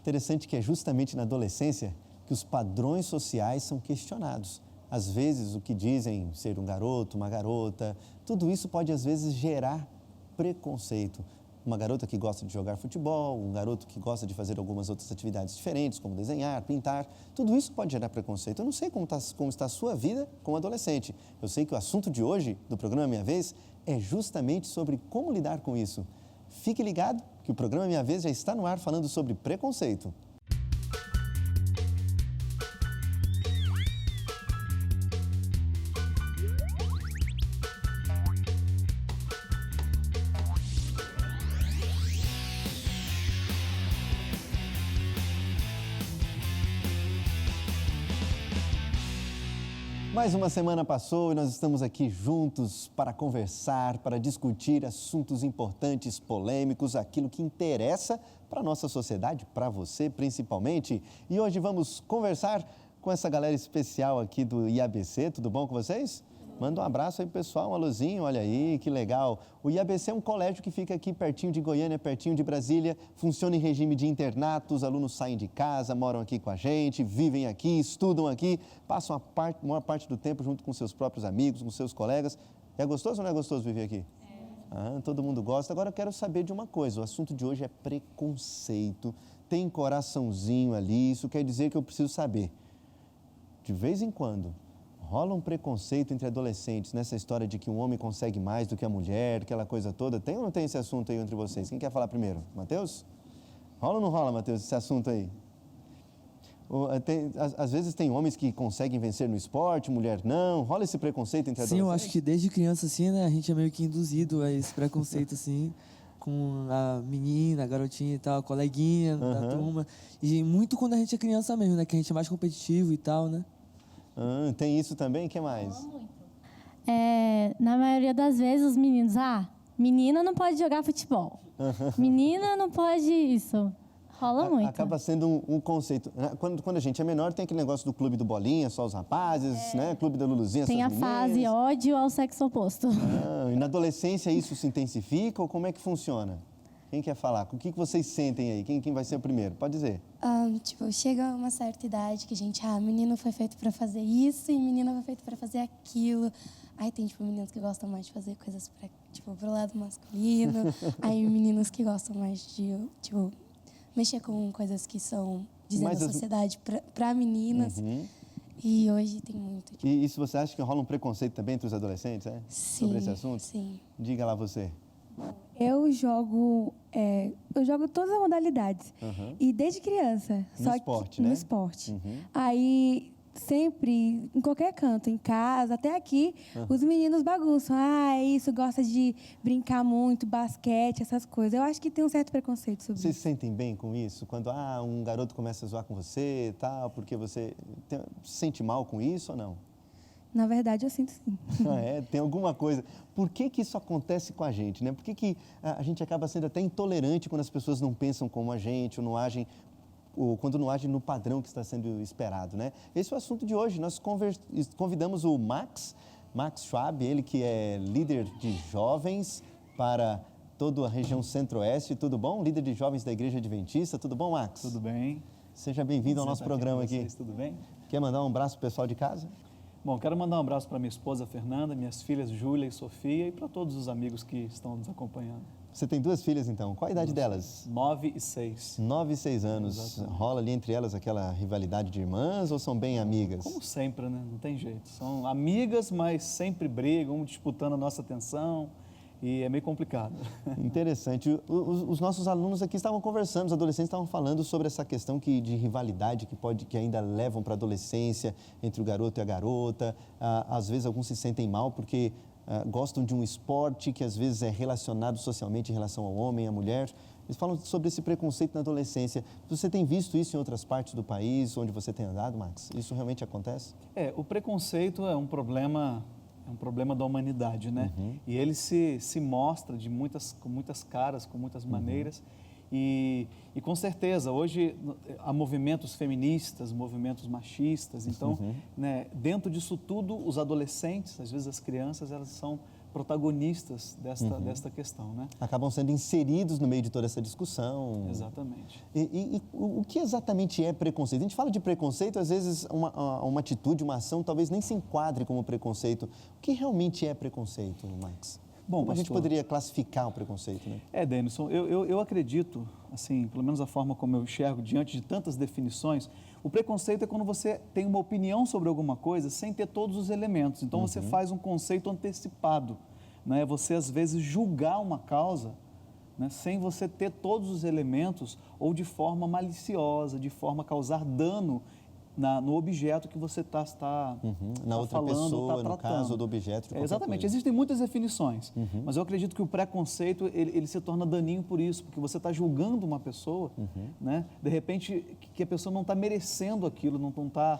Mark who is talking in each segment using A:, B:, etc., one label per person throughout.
A: Interessante que é justamente na adolescência que os padrões sociais são questionados. Às vezes, o que dizem ser um garoto, uma garota, tudo isso pode, às vezes, gerar preconceito. Uma garota que gosta de jogar futebol, um garoto que gosta de fazer algumas outras atividades diferentes, como desenhar, pintar, tudo isso pode gerar preconceito. Eu não sei como está a sua vida como adolescente. Eu sei que o assunto de hoje, do programa Minha Vez, é justamente sobre como lidar com isso. Fique ligado que o programa Minha Vez já está no ar falando sobre preconceito. Mais uma semana passou e nós estamos aqui juntos para conversar, para discutir assuntos importantes, polêmicos, aquilo que interessa para a nossa sociedade, para você principalmente. E hoje vamos conversar com essa galera especial aqui do IABC. Tudo bom com vocês? Manda um abraço aí, pessoal, um alôzinho, olha aí, que legal. O IABC é um colégio que fica aqui pertinho de Goiânia, pertinho de Brasília, funciona em regime de internato, os alunos saem de casa, moram aqui com a gente, vivem aqui, estudam aqui, passam a maior parte do tempo junto com seus próprios amigos, com seus colegas. É gostoso ou não é gostoso viver aqui? Todo mundo gosta. Agora eu quero saber de uma coisa, o assunto de hoje é preconceito, tem coraçãozinho ali, isso quer dizer que eu preciso saber, de vez em quando, rola um preconceito entre adolescentes nessa história de que um homem consegue mais do que a mulher, aquela coisa toda. Tem ou não tem esse assunto aí entre vocês? Quem quer falar primeiro? Matheus? Rola ou não rola, Matheus, esse assunto aí? Às vezes tem homens que conseguem vencer no esporte, mulher não. Rola esse preconceito entre adolescentes?
B: Sim, eu acho que desde criança, assim, né, a gente é meio que induzido a esse preconceito, assim, com a menina, a garotinha e tal, a coleguinha da turma. E muito quando a gente é criança mesmo, né, que a gente é mais competitivo e tal, né?
A: Tem isso também? O que mais?
C: Muito. Na maioria das vezes, os meninos, menina não pode jogar futebol. Menina não pode isso. Rola muito.
A: Acaba sendo um conceito. Quando a gente é menor, tem aquele negócio do clube do Bolinha, só os rapazes, né? Clube da Luluzinha,
C: tem
A: só
C: a
A: as meninas.
C: fase ódio ao sexo oposto.
A: E na adolescência isso se intensifica ou como é que funciona? Quem quer falar? O que vocês sentem aí? Quem vai ser o primeiro? Pode dizer.
D: Chega uma certa idade que a gente, menino foi feito pra fazer isso e menina foi feito pra fazer aquilo. Aí tem, meninos que gostam mais de fazer coisas pro lado masculino. Aí meninos que gostam mais de, mexer com coisas que são, dizendo da sociedade, pra meninas. E hoje tem muito.
A: E se você acha que rola um preconceito também entre os adolescentes,
D: Sim,
A: sobre esse assunto?
D: Sim.
A: Diga lá você.
E: Eu jogo todas as modalidades. E desde criança.
A: Esporte, né?
E: No esporte. Aí, sempre, em qualquer canto, em casa, até aqui, os meninos bagunçam. Isso, gosta de brincar muito, basquete, essas coisas. Eu acho que tem um certo preconceito sobre isso.
A: Vocês se sentem bem com isso? Quando um garoto começa a zoar com você e tal, porque você se sente mal com isso ou não?
E: Na verdade, eu sinto sim.
A: Tem alguma coisa. Por que isso acontece com a gente, né? Por que a gente acaba sendo até intolerante quando as pessoas não pensam como a gente ou não agem, ou quando não agem no padrão que está sendo esperado, né? Esse é o assunto de hoje. Nós convidamos o Max Schwab, ele que é líder de jovens para toda a região centro-oeste. Tudo bom? Líder de jovens da Igreja Adventista. Tudo bom, Max?
F: Tudo bem.
A: Seja bem-vindo ao nosso programa aqui.
F: Tudo bem?
A: Quer mandar um abraço pro pessoal de casa?
F: Bom, quero mandar um abraço para minha esposa Fernanda, minhas filhas Júlia e Sofia e para todos os amigos que estão nos acompanhando.
A: Você tem duas filhas, então. Qual a idade delas?
F: 9 e 6.
A: 9 e 6 anos.
F: Exatamente.
A: Rola ali entre elas aquela rivalidade de irmãs ou são bem amigas?
F: Como sempre, né? Não tem jeito. São amigas, mas sempre brigam, um disputando a nossa atenção e é meio complicado.
A: Interessante. Os nossos alunos aqui estavam conversando, os adolescentes estavam falando sobre essa questão de rivalidade que ainda levam para a adolescência entre o garoto e a garota. Às vezes alguns se sentem mal porque gostam de um esporte que às vezes é relacionado socialmente em relação ao homem e à mulher. Eles falam sobre esse preconceito na adolescência. Você tem visto isso em outras partes do país, onde você tem andado, Max? Isso realmente acontece?
F: O preconceito é um problema da humanidade, né? E ele se mostra com muitas caras, com muitas maneiras. E com certeza, hoje há movimentos feministas, movimentos machistas. Então, né, dentro disso tudo, os adolescentes, às vezes as crianças, elas são protagonistas desta questão, né?
A: Acabam sendo inseridos no meio de toda essa discussão.
F: Exatamente.
A: E o que exatamente é preconceito? A gente fala de preconceito, às vezes uma atitude, uma ação talvez nem se enquadre como preconceito. O que realmente é preconceito, Max?
F: Bom,
A: Como a gente
F: pastor,
A: poderia classificar o preconceito, né?
F: Denison, eu acredito, assim, pelo menos a forma como eu enxergo diante de tantas definições, o preconceito é quando você tem uma opinião sobre alguma coisa sem ter todos os elementos. Então, você faz um conceito antecipado, né? Você, às vezes, julgar uma causa, né, sem você ter todos os elementos ou de forma maliciosa, de forma a causar dano no objeto que você está
A: Na outra
F: falando,
A: pessoa,
F: tá
A: no
F: tratando.
A: caso do objeto. De qualquer
F: Exatamente,
A: coisa.
F: existem muitas definições, mas eu acredito que o preconceito ele se torna daninho por isso, porque você está julgando uma pessoa, né? De repente que a pessoa não está merecendo aquilo, não está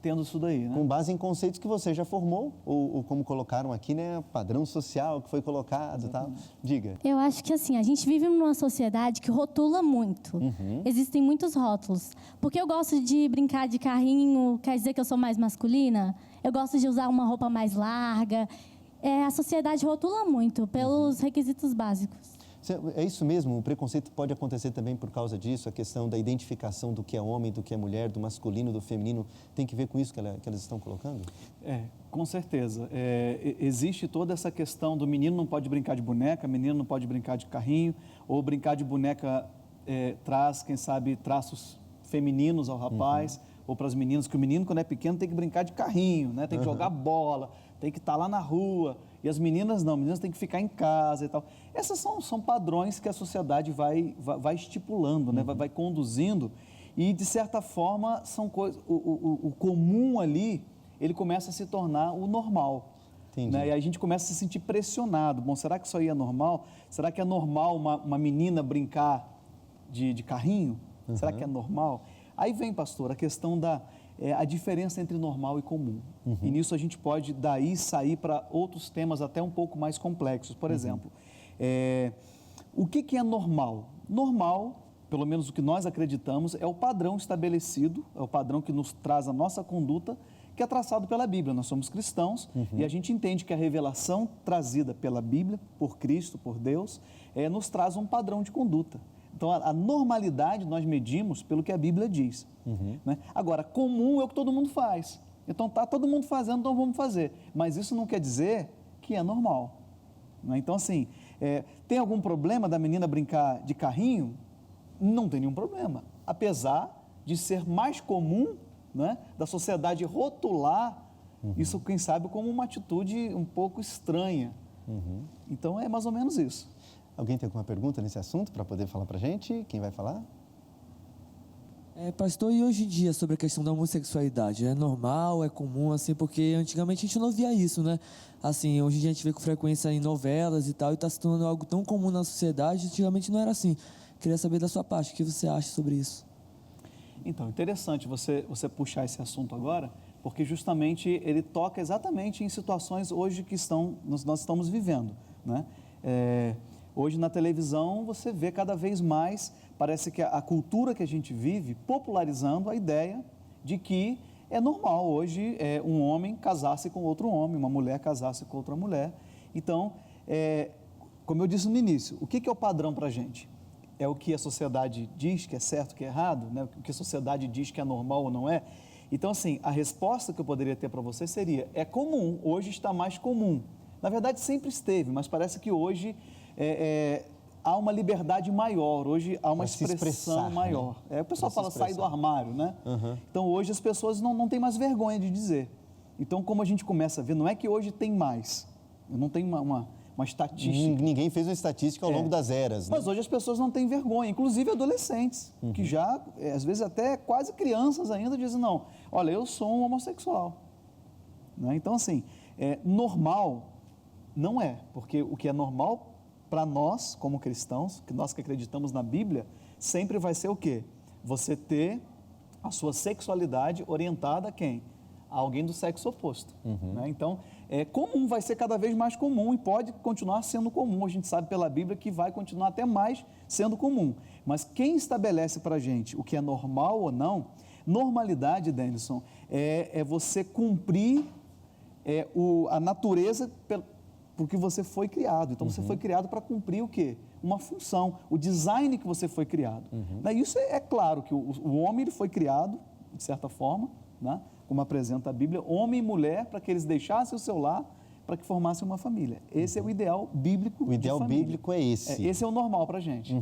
F: tendo isso daí, né?
A: Com base em conceitos que você já formou, ou como colocaram aqui, né, padrão social que foi colocado e tal. Diga.
C: Eu acho que assim, a gente vive numa sociedade que rotula muito. Existem muitos rótulos. Porque eu gosto de brincar de carrinho, quer dizer que eu sou mais masculina? Eu gosto de usar uma roupa mais larga. A sociedade rotula muito pelos requisitos básicos.
A: É isso mesmo? O preconceito pode acontecer também por causa disso? A questão da identificação do que é homem, do que é mulher, do masculino, do feminino, tem que ver com isso que elas estão colocando?
F: Com certeza. Existe toda essa questão do menino não pode brincar de boneca, menino não pode brincar de carrinho, ou brincar de boneca traz, quem sabe, traços femininos ao rapaz, ou para as meninas, que o menino, quando é pequeno, tem que brincar de carrinho, né? Tem que jogar bola, tem que estar lá na rua. E as meninas não, meninas têm que ficar em casa e tal. Esses são padrões que a sociedade vai estipulando, né? Vai conduzindo. E, de certa forma, são coisas. O comum ali, ele começa a se tornar o normal.
A: Entendi.
F: Né? E aí a gente começa a se sentir pressionado. Bom, será que isso aí é normal? Será que é normal uma menina brincar de carrinho? Será que é normal? Aí vem, pastor, a questão a diferença entre normal e comum. E nisso a gente pode daí sair para outros temas até um pouco mais complexos. Por exemplo, o que é normal? Normal, pelo menos o que nós acreditamos, é o padrão estabelecido, é o padrão que nos traz a nossa conduta, que é traçado pela Bíblia. Nós somos cristãos e a gente entende que a revelação trazida pela Bíblia, por Cristo, por Deus, nos traz um padrão de conduta. Então, a normalidade nós medimos pelo que a Bíblia diz. Né? Agora, comum é o que todo mundo faz. Então, está todo mundo fazendo, então vamos fazer. Mas isso não quer dizer que é normal. Né? Então, assim, tem algum problema da menina brincar de carrinho? Não tem nenhum problema. Apesar de ser mais comum, né, da sociedade rotular isso, quem sabe, como uma atitude um pouco estranha. Então, é mais ou menos isso.
A: Alguém tem alguma pergunta nesse assunto para poder falar para a gente? Quem vai falar?
B: Pastor, e hoje em dia sobre a questão da homossexualidade? É normal, é comum, assim, porque antigamente a gente não via isso, né? Assim, hoje em dia a gente vê com frequência em novelas e tal, e está se tornando algo tão comum na sociedade, antigamente não era assim. Queria saber da sua parte, o que você acha sobre isso?
F: Então, interessante você puxar esse assunto agora, porque justamente ele toca exatamente em situações hoje que nós estamos vivendo, né? Hoje na televisão você vê cada vez mais, parece que a cultura que a gente vive popularizando a ideia de que é normal hoje um homem casar-se com outro homem, uma mulher casar-se com outra mulher. Então, como eu disse no início, o que é o padrão para a gente? É o que a sociedade diz que é certo, que é errado, né? O que a sociedade diz que é normal ou não é. Então, assim, a resposta que eu poderia ter para você seria, é comum, hoje está mais comum. Na verdade, sempre esteve, mas parece que hoje há uma liberdade maior, hoje há uma expressão maior. Né? O pessoal fala sair do armário, né? Então, hoje as pessoas não têm mais vergonha de dizer. Então, como a gente começa a ver, não é que hoje tem mais, não tem uma estatística.
A: Ninguém fez uma estatística ao longo das eras. Né?
F: Mas hoje as pessoas não têm vergonha, inclusive adolescentes, que já, às vezes até quase crianças ainda, dizem, não, olha, eu sou um homossexual. Né? Então, assim, normal não é, porque o que é normal para nós, como cristãos, nós que acreditamos na Bíblia, sempre vai ser o quê? Você ter a sua sexualidade orientada a quem? A alguém do sexo oposto. Né? Então, comum, vai ser cada vez mais comum e pode continuar sendo comum. A gente sabe pela Bíblia que vai continuar até mais sendo comum. Mas quem estabelece para a gente o que é normal ou não, normalidade, Denison, é você cumprir a natureza porque você foi criado. Então, você foi criado para cumprir o quê? Uma função, o design que você foi criado. Daí, isso é claro que o homem ele foi criado, de certa forma, né? Como apresenta a Bíblia, homem e mulher, para que eles deixassem o seu lar, para que formassem uma família. Esse é o ideal bíblico
A: O ideal
F: de família.
A: bíblico é esse.
F: Esse é o normal para a gente.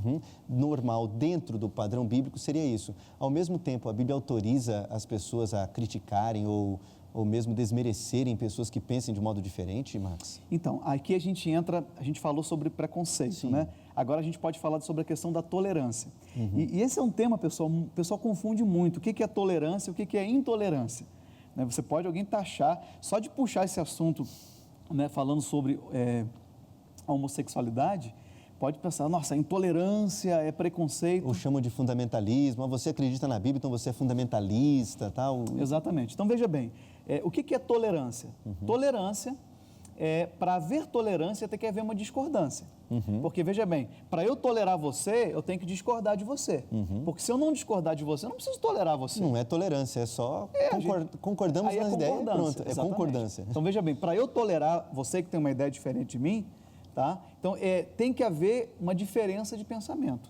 A: Normal, dentro do padrão bíblico, seria isso. Ao mesmo tempo, a Bíblia autoriza as pessoas a criticarem ou mesmo desmerecerem pessoas que pensem de modo diferente, Max?
F: Então, aqui a gente falou sobre preconceito,
A: Sim.
F: né? Agora a gente pode falar sobre a questão da tolerância. E esse é um tema, pessoal, o pessoal confunde muito. O que é tolerância e o que é intolerância? Né? Você pode alguém taxar, só de puxar esse assunto, né, falando sobre a homossexualidade, pode pensar, nossa, intolerância é preconceito.
A: Ou chamam de fundamentalismo, você acredita na Bíblia, então você é fundamentalista, tal.
F: Exatamente. Então, veja bem, o que é tolerância? Tolerância, para haver tolerância, tem que haver uma discordância. Porque, veja bem, para eu tolerar você, eu tenho que discordar de você. Porque se eu não discordar de você, eu não preciso tolerar você.
A: Não é tolerância, é só concordamos
F: Aí é
A: nas ideias,
F: concordância,
A: pronto, é
F: exatamente.
A: concordância.
F: Então, veja bem, para eu tolerar você que tem uma ideia diferente de mim, tá? Então, tem que haver uma diferença de pensamento.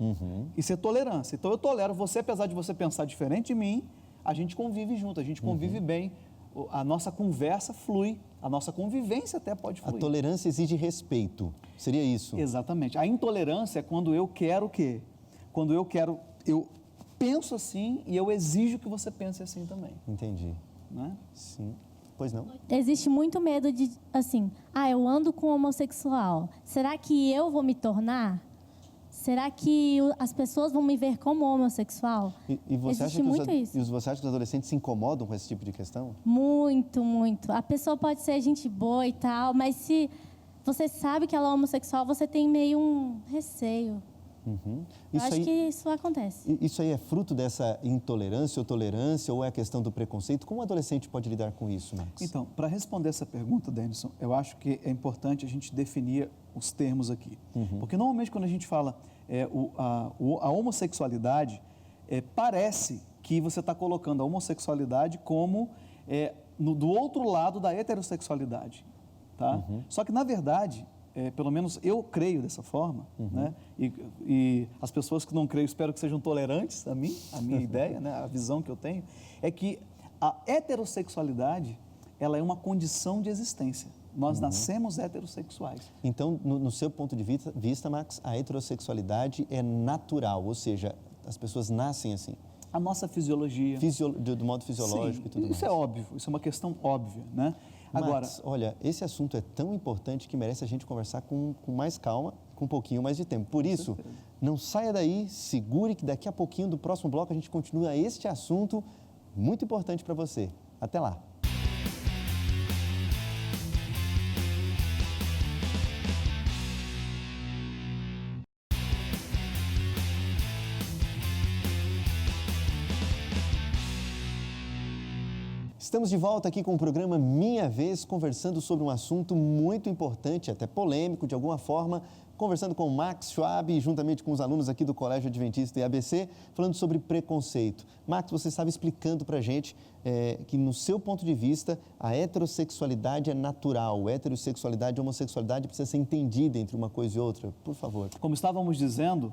F: Isso é tolerância. Então, eu tolero você, apesar de você pensar diferente de mim, a gente convive junto, a gente convive bem, a nossa conversa flui, a nossa convivência até pode
A: A
F: fluir.
A: tolerância exige respeito, seria isso?
F: Exatamente. A intolerância é quando eu quero o quê? Quando eu penso assim e eu exijo que você pense assim também,
A: Entendi.
F: né?
A: Sim. Pois não?
C: Existe muito medo de, assim, eu ando com homossexual. Será que eu vou me tornar? Será que as pessoas vão me ver como homossexual?
A: E você
C: Existe muito isso.
A: E você acha que os adolescentes se incomodam com esse tipo de questão?
C: Muito, muito. A pessoa pode ser gente boa e tal, mas se você sabe que ela é homossexual, você tem meio um receio. Eu
A: Isso
C: acho
A: aí,
C: que isso acontece.
A: isso aí é fruto dessa intolerância ou tolerância ou é a questão do preconceito? Como o adolescente pode lidar com isso, Max?
F: Então, para responder essa pergunta, Denison, eu acho que é importante a gente definir os termos aqui. Porque normalmente quando a gente fala a homossexualidade, parece que você está colocando a homossexualidade como do outro lado da heterossexualidade. Tá? Só que, na verdade, pelo menos eu creio dessa forma, né? E as pessoas que não creem, espero que sejam tolerantes a minha ideia, né? A visão que eu tenho, é que a heterossexualidade, ela é uma condição de existência. Nós nascemos heterossexuais.
A: Então, no seu ponto de vista, Max, a heterossexualidade é natural, ou seja, as pessoas nascem assim.
F: A nossa fisiologia.
A: Do modo fisiológico.
F: Sim,
A: e tudo mais.
F: isso é óbvio, isso é uma questão óbvia, né? Agora,
A: Max, olha, esse assunto é tão importante que merece a gente conversar com mais calma, com um pouquinho mais de tempo. Por isso, não saia daí, segure que daqui a pouquinho, do próximo bloco, a gente continua este assunto muito importante para você. Até lá. Estamos de volta aqui com o programa Minha Vez, conversando sobre um assunto muito importante, até polêmico de alguma forma, conversando com o Max Schwab, juntamente com os alunos aqui do Colégio Adventista e ABC, falando sobre preconceito. Max, você estava explicando para a gente que, no seu ponto de vista, a heterossexualidade é natural, a heterossexualidade e a homossexualidade precisa ser entendida entre uma coisa e outra. Por favor.
F: como estávamos dizendo,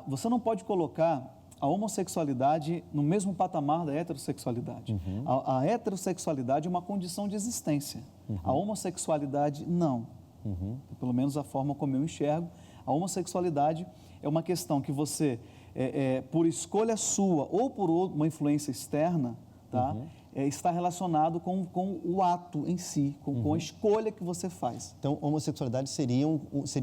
F: você não pode colocar a homossexualidade no mesmo patamar da heterossexualidade. A heterossexualidade é uma condição de existência. A homossexualidade, não. Pelo menos a forma como eu enxergo. A homossexualidade é uma questão que você, por escolha sua ou por uma influência externa, tá? Está relacionado com o ato em si, com a escolha que você faz.
A: Então, homossexualidade seria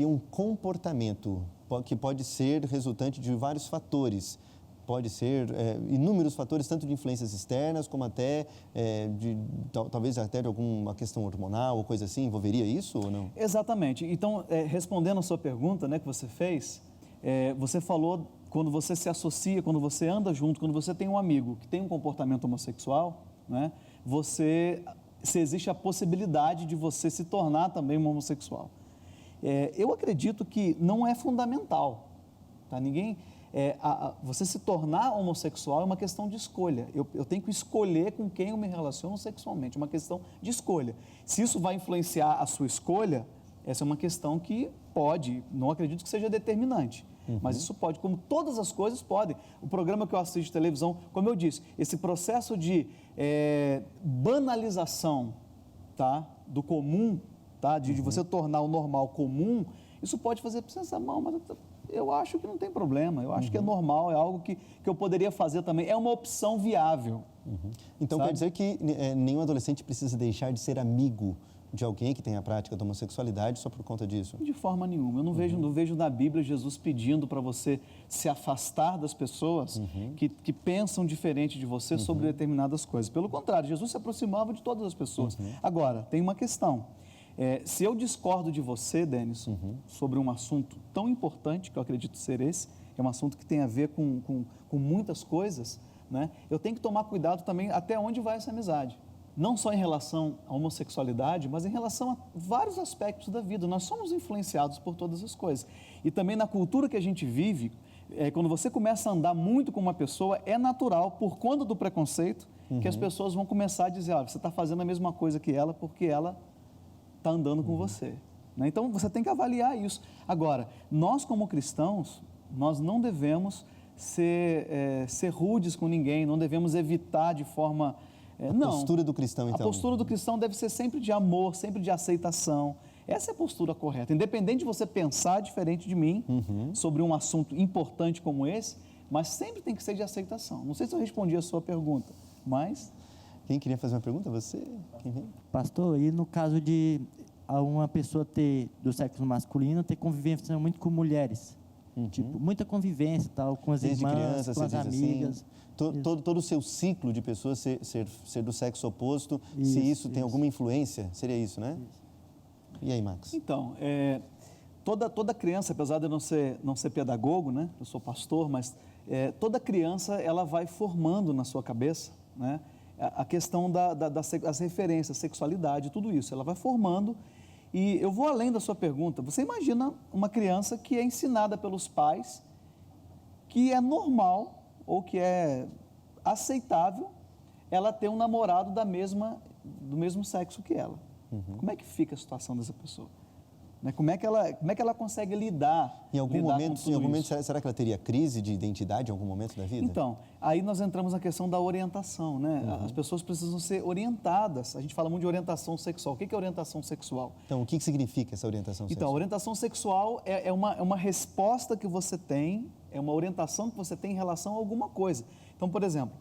A: um comportamento que pode ser resultante de vários fatores. Pode ser inúmeros fatores, tanto de influências externas, como até, talvez até de alguma questão hormonal ou coisa assim. Envolveria isso ou não?
F: Exatamente. Então, respondendo a sua pergunta, né, que você fez, você falou quando você se associa, quando você anda junto, quando você tem um amigo que tem um comportamento homossexual, né, se existe a possibilidade de você se tornar também um homossexual. Eu acredito que não é fundamental, tá? Você se tornar homossexual é uma questão de escolha. Eu tenho que escolher com quem eu me relaciono sexualmente, é uma questão de escolha. Se isso vai influenciar a sua escolha, Essa é uma questão que pode, não acredito que seja determinante, mas isso pode, como todas as coisas podem. O programa que eu assisto de televisão, como eu disse, esse processo de banalização, tá, do comum, tá, de você tornar o normal comum, isso pode fazer você pensar, mas eu acho que não tem problema, eu acho que é normal, é algo que eu poderia fazer também, é uma opção viável.
A: Então,
F: sabe?
A: quer dizer que nenhum adolescente precisa deixar de ser amigo de alguém que tem a prática da homossexualidade só por conta disso?
F: De forma nenhuma. Eu não vejo na Bíblia Jesus pedindo para você se afastar das pessoas que pensam diferente de você sobre determinadas coisas. Pelo contrário, Jesus se aproximava de todas as pessoas. Agora, tem uma questão. Se eu discordo de você, Denison, sobre um assunto tão importante, que eu acredito ser esse, é um assunto que tem a ver com muitas coisas, né? Eu tenho que tomar cuidado também até onde vai essa amizade. Não só em relação à homossexualidade, mas em relação a vários aspectos da vida. Nós somos influenciados por todas as coisas. E também na cultura que a gente vive, quando você começa a andar muito com uma pessoa, é natural, por conta do preconceito, que as pessoas vão começar a dizer, você está fazendo a mesma coisa que ela porque ela está andando com você. Né? Então, você tem que avaliar isso. Agora, nós como cristãos, nós não devemos ser rudes com ninguém, não devemos evitar de forma...
A: A postura do cristão, então.
F: A postura do cristão deve ser sempre de amor, sempre de aceitação. Essa é a postura correta. Independente de você pensar diferente de mim sobre um assunto importante como esse, mas sempre tem que ser de aceitação. Não sei se eu respondi a sua pergunta, mas...
A: Quem queria fazer uma pergunta? Você? Quem vem?
G: Pastor, e no caso de uma pessoa do sexo masculino ter convivência muito com mulheres? Tipo, muita convivência tal, com as
A: Desde
G: irmãs,
A: criança,
G: com
A: você
G: as
A: diz
G: amigas.
A: Assim, todo o seu ciclo de pessoas ser do sexo oposto, se isso tem alguma influência, seria isso, né? E aí, Max?
F: Então, toda criança, apesar de eu não ser pedagogo, né? Eu sou pastor, mas toda criança, ela vai formando na sua cabeça, né? A questão das referências, sexualidade, tudo isso, ela vai formando. E eu vou além da sua pergunta. Você imagina uma criança que é ensinada pelos pais que é normal ou que é aceitável ela ter um namorado do mesmo sexo que ela. Como é que fica a situação dessa pessoa? Né? Como é que ela consegue lidar?
A: Em algum momento,
F: isso?
A: será que ela teria crise de identidade em algum momento da vida?
F: Então, aí nós entramos na questão da orientação, né? As pessoas precisam ser orientadas. A gente fala muito de orientação sexual. O que é orientação sexual?
A: Então, o que significa essa orientação
F: Então,
A: sexual?
F: a orientação sexual é uma resposta que você tem, é uma orientação que você tem em relação a alguma coisa. Então, por exemplo,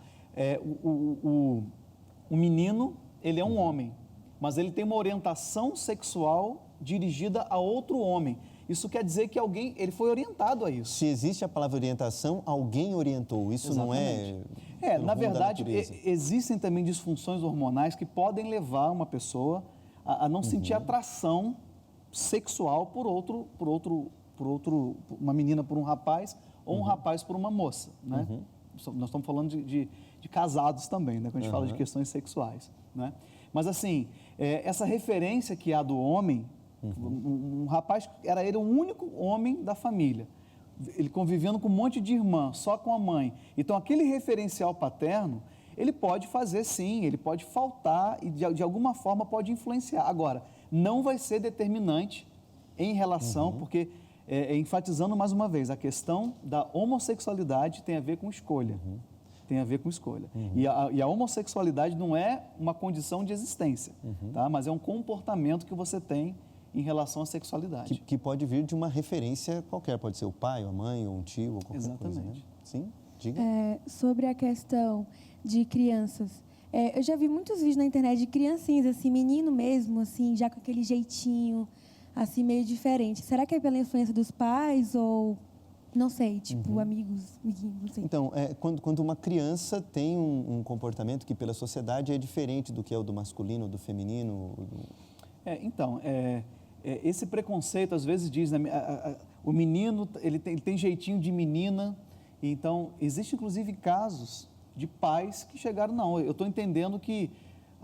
F: o menino, ele é um homem, mas ele tem uma orientação sexual dirigida a outro homem. Isso quer dizer que ele foi orientado a isso.
A: Se existe a palavra orientação, alguém orientou. Isso
F: Exatamente.
A: não é...
F: Na verdade, existem também disfunções hormonais que podem levar uma pessoa a não sentir atração sexual por uma menina por um rapaz ou um rapaz por uma moça, né? Nós estamos falando de casados também, né? Quando a gente fala de questões sexuais, né? Mas assim, essa referência que há do homem, um rapaz, era ele o único homem da família, ele convivendo com um monte de irmã, só com a mãe. Então, aquele referencial paterno, ele pode fazer sim, ele pode faltar e de alguma forma pode influenciar. Agora, não vai ser determinante em relação, porque, enfatizando mais uma vez, a questão da homossexualidade tem a ver com escolha. Tem a ver com escolha. E a homossexualidade não é uma condição de existência, tá? Mas é um comportamento que você tem em relação à sexualidade.
A: Que pode vir de uma referência qualquer, pode ser o pai, ou a mãe, ou um tio, ou qualquer coisa.
F: Exatamente.
A: Né? Sim, diga.
E: Sobre a questão de crianças, eu já vi muitos vídeos na internet de criancinhas, assim, menino mesmo, assim, já com aquele jeitinho, assim, meio diferente. Será que é pela influência dos pais ou... Não sei, tipo, amiguinhos, não sei.
A: Então, quando uma criança tem um comportamento que pela sociedade é diferente do que é o do masculino, do feminino...
F: Esse preconceito às vezes diz, né, o menino, ele tem jeitinho de menina, então, existe inclusive casos de pais que chegaram, não, eu estou entendendo que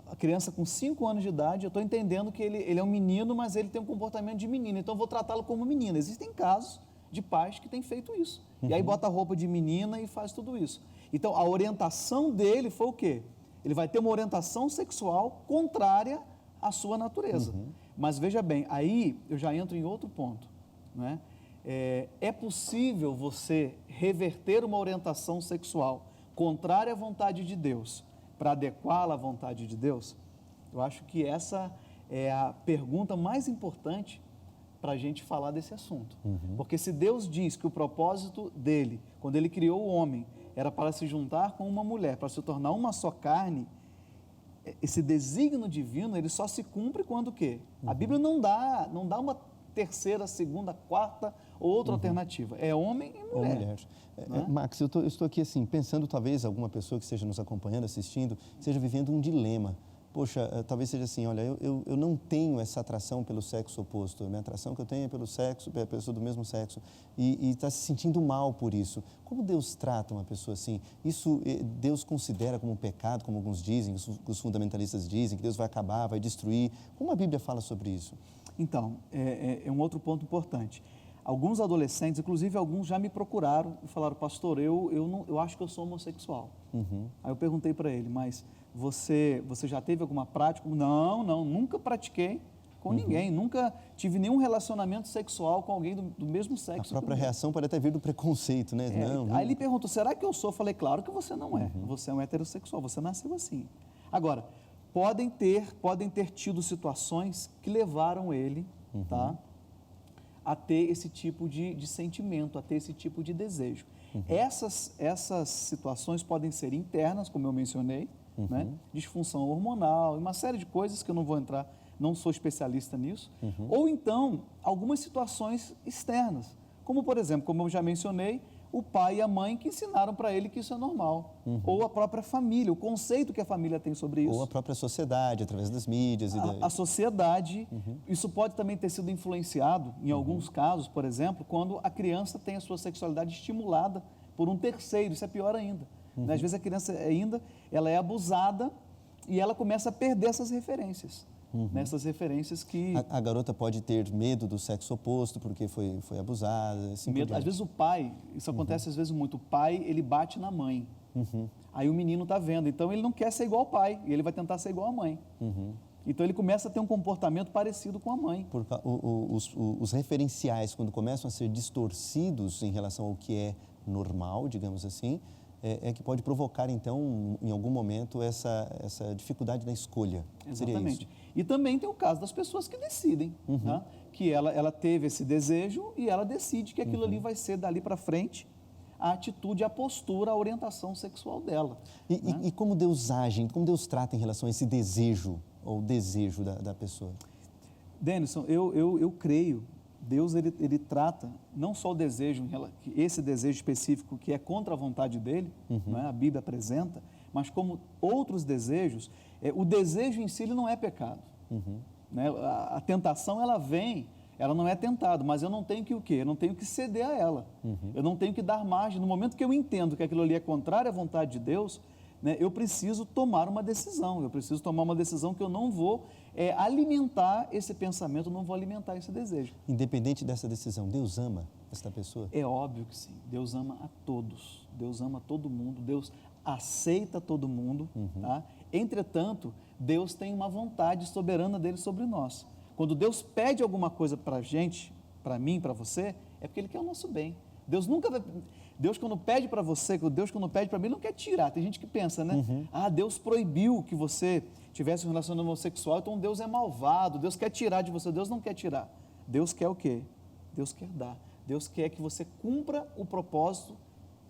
F: a criança com 5 anos de idade, eu estou entendendo que ele é um menino, mas ele tem um comportamento de menino, então eu vou tratá-lo como menina. Existem casos de pais que têm feito isso. E aí bota a roupa de menina e faz tudo isso. Então, a orientação dele foi o quê? Ele vai ter uma orientação sexual contrária à sua natureza. Mas veja bem, aí eu já entro em outro ponto, né? É possível você reverter uma orientação sexual contrária à vontade de Deus para adequá-la à vontade de Deus? Eu acho que essa é a pergunta mais importante para a gente falar desse assunto. Porque se Deus diz que o propósito dele, quando ele criou o homem, era para se juntar com uma mulher, para se tornar uma só carne, esse desígnio divino, ele só se cumpre quando o quê? A Bíblia não dá uma terceira, segunda, quarta ou outra alternativa. É homem e mulher.
A: Ou mulher.
F: Né?
A: Max, eu estou aqui assim, pensando talvez alguma pessoa que esteja nos acompanhando, assistindo, esteja vivendo um dilema. Poxa, talvez seja assim, olha, eu não tenho essa atração pelo sexo oposto, a minha atração que eu tenho é pelo sexo, pela pessoa do mesmo sexo, e está se sentindo mal por isso. Como Deus trata uma pessoa assim? Isso Deus considera como um pecado, como alguns dizem, os fundamentalistas dizem, que Deus vai acabar, vai destruir. Como a Bíblia fala sobre isso?
F: Então, é um outro ponto importante. Alguns adolescentes, inclusive alguns já me procuraram e falaram, pastor, eu acho que eu sou homossexual. Aí eu perguntei para ele, mas você já teve alguma prática? Não, nunca pratiquei com ninguém, nunca tive nenhum relacionamento sexual com alguém do mesmo sexo.
A: A própria reação pode até vir do preconceito, né?
F: Aí ele perguntou, será que eu sou? Eu falei, claro que você não é, você é um heterossexual, você nasceu assim. Agora, podem ter tido situações que levaram ele, tá, a ter esse tipo de sentimento, a ter esse tipo de desejo. Essas situações podem ser internas, como eu mencionei, né? Disfunção hormonal, uma série de coisas que eu não vou entrar, não sou especialista nisso. Ou então, algumas situações externas, como por exemplo, como eu já mencionei, o pai e a mãe que ensinaram para ele que isso é normal. Ou a própria família, o conceito que a família tem sobre isso.
A: Ou a própria sociedade, através das mídias.
F: A sociedade, isso pode também ter sido influenciado, em alguns casos, por exemplo, quando a criança tem a sua sexualidade estimulada por um terceiro, isso é pior ainda. Né? Às vezes a criança ela é abusada e ela começa a perder essas referências. Nessas referências que...
A: A garota pode ter medo do sexo oposto porque foi abusada. Assim
F: medo, às vezes o pai, isso acontece às vezes muito, o pai ele bate na mãe. Aí o menino está vendo, então ele não quer ser igual ao pai e ele vai tentar ser igual à mãe. Então ele começa a ter um comportamento parecido com a mãe.
A: Os referenciais, quando começam a ser distorcidos em relação ao que é normal, digamos assim, é que pode provocar, então, em algum momento, essa dificuldade na escolha.
F: Exatamente. E também tem o caso das pessoas que decidem, né? Que ela teve esse desejo e ela decide que aquilo ali vai ser, dali para frente, a atitude, a postura, a orientação sexual dela.
A: E como Deus age, como Deus trata em relação a esse desejo, ou desejo da pessoa?
F: Denison, eu creio, Deus ele trata não só o desejo, esse desejo específico que é contra a vontade dele, né, a Bíblia apresenta, mas como outros desejos, o desejo em si ele não é pecado. Né? A tentação ela vem, ela não é tentada, mas eu não tenho que o quê? Eu não tenho que ceder a ela. Eu não tenho que dar margem. No momento que eu entendo que aquilo ali é contrário à vontade de Deus, né, eu preciso tomar uma decisão. Eu preciso tomar uma decisão que eu não vou alimentar esse pensamento, não vou alimentar esse desejo.
A: Independente dessa decisão, Deus ama esta pessoa?
F: É óbvio que sim. Deus ama a todos. Deus ama todo mundo. Deus aceita todo mundo. Tá? Entretanto, Deus tem uma vontade soberana dele sobre nós. Quando Deus pede alguma coisa para a gente, para mim, para você, é porque Ele quer o nosso bem. Deus nunca vai... Deus quando pede para você, Deus quando pede para mim, não quer tirar. Tem gente que pensa, né? Deus proibiu que você tivesse um relacionamento homossexual, então Deus é malvado, Deus quer tirar de você. Deus não quer tirar. Deus quer o quê? Deus quer dar. Deus quer que você cumpra o propósito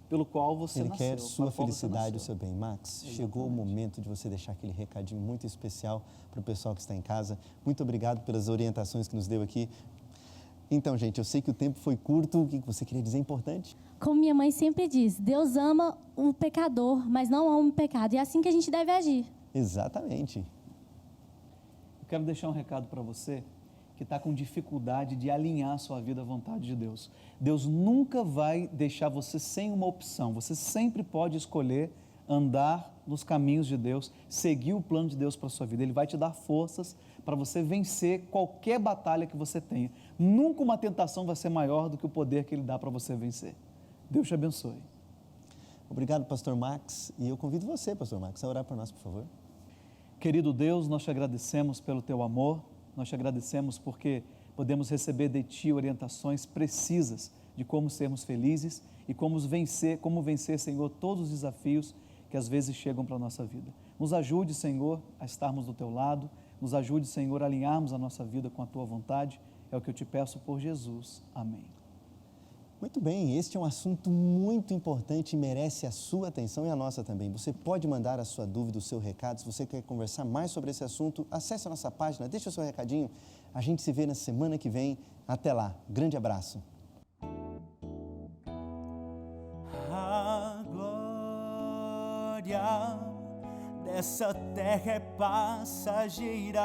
F: pelo qual você nasceu.
A: Ele quer sua felicidade, o seu bem. Max, exatamente. Chegou o momento de você deixar aquele recadinho muito especial para o pessoal que está em casa. Muito obrigado pelas orientações que nos deu aqui. Então, gente, eu sei que o tempo foi curto. O que você queria dizer importante?
C: Como minha mãe sempre diz, Deus ama o pecador, mas não ama o pecado. E é assim que a gente deve agir.
A: Exatamente.
F: Eu quero deixar um recado para você que está com dificuldade de alinhar a sua vida à vontade de Deus. Deus nunca vai deixar você sem uma opção. Você sempre pode escolher andar nos caminhos de Deus, seguir o plano de Deus para a sua vida. Ele vai te dar forças para você vencer qualquer batalha que você tenha. Nunca uma tentação vai ser maior do que o poder que Ele dá para você vencer. Deus te abençoe.
A: Obrigado, pastor Max. E eu convido você, pastor Max, a orar por nós, por favor.
F: Querido Deus, nós te agradecemos pelo teu amor, Nós te agradecemos porque podemos receber de Ti orientações precisas de como sermos felizes e como vencer, Senhor, todos os desafios que às vezes chegam para a nossa vida. Nos ajude, Senhor, a estarmos do Teu lado, nos ajude, Senhor, a alinharmos a nossa vida com a Tua vontade. É o que eu te peço por Jesus. Amém.
A: Muito bem, este é um assunto muito importante e merece a sua atenção e a nossa também. Você pode mandar a sua dúvida, o seu recado. Se você quer conversar mais sobre esse assunto, acesse a nossa página, deixa o seu recadinho. A gente se vê na semana que vem. Até lá. Grande abraço.
H: A glória dessa terra é passageira,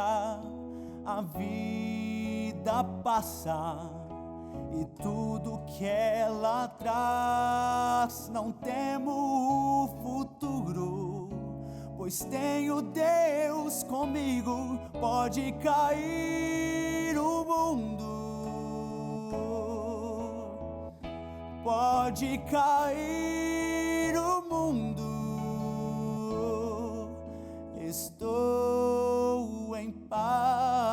H: a vida passa e tudo que ela traz. Não temo o futuro, pois tenho Deus comigo. Pode cair o mundo, pode cair o mundo, estou em paz.